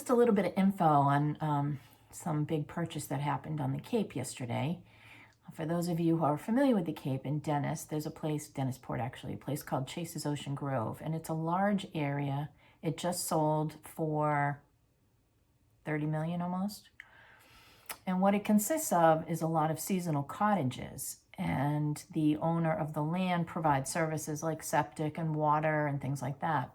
just a little bit of info on some big purchase that happened on the Cape yesterday. For those of you who are familiar with the Cape in Dennis, there's a place, Dennisport actually, a place called Chase's Ocean Grove, and it's a large area. It just sold for 30 million almost. And what it consists of is a lot of seasonal cottages, and the owner of the land provides services like septic and water and things like that.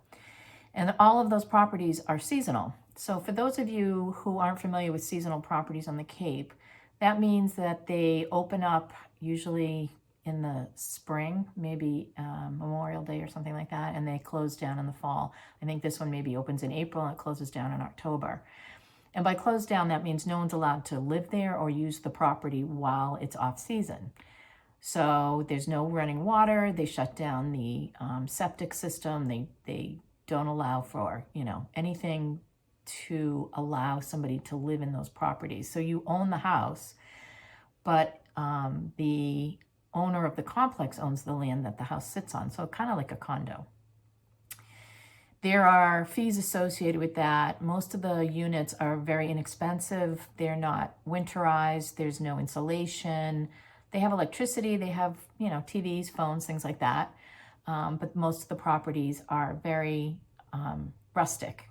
And all of those properties are seasonal. So for those of you who aren't familiar with seasonal properties on the Cape, that means that they open up usually in the spring, maybe Memorial Day or something like that, and they close down in the fall. I think this one maybe opens in April and it closes down in October. And by close down, that means no one's allowed to live there or use the property while it's off season. So there's no running water. They shut down the septic system. They don't allow for, anything to allow somebody to live in those properties. So you own the house, but the owner of the complex owns the land that the house sits on. So kind of like a condo. There are fees associated with that. Most of the units are very inexpensive. They're not winterized. There's no insulation. They have electricity. They have, TVs, phones, things like that. But most of the properties are very rustic.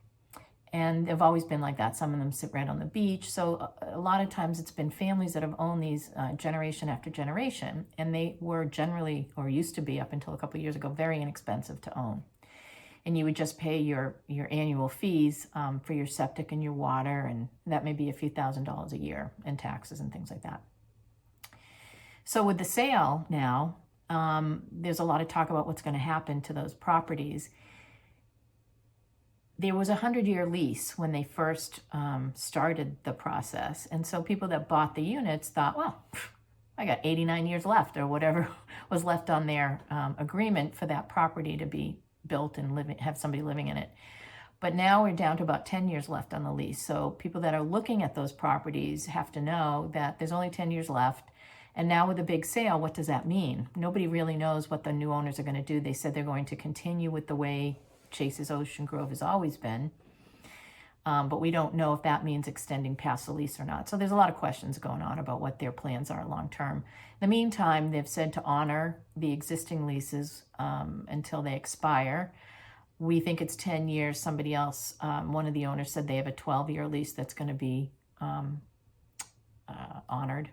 And they've always been like that. Some of them sit right on the beach. So a lot of times it's been families that have owned these generation after generation. And they were generally, or used to be up until a couple of years ago, very inexpensive to own. And you would just pay your annual fees for your septic and your water. And that may be a few $1,000s a year in taxes and things like that. So with the sale now, there's a lot of talk about what's going to happen to those properties. There was a 100-year lease when they first started the process. And so people that bought the units thought, well, I got 89 years left or whatever was left on their agreement for that property to be built and have somebody living in it. But now we're down to about 10 years left on the lease. So people that are looking at those properties have to know that there's only 10 years left. And now with the big sale, what does that mean? Nobody really knows what the new owners are going to do. They said they're going to continue with the way Chase's Ocean Grove has always been. But we don't know if that means extending past the lease or not. So there's a lot of questions going on about what their plans are long term. In the meantime, they've said to honor the existing leases until they expire. We think it's 10 years. Somebody else, one of the owners said they have a 12-year lease that's going to be honored.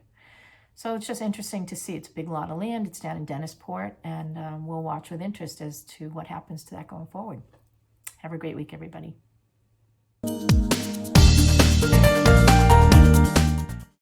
So it's just interesting to see. It's a big lot of land. It's down in Dennisport, and we'll watch with interest as to what happens to that going forward. Have a great week, everybody.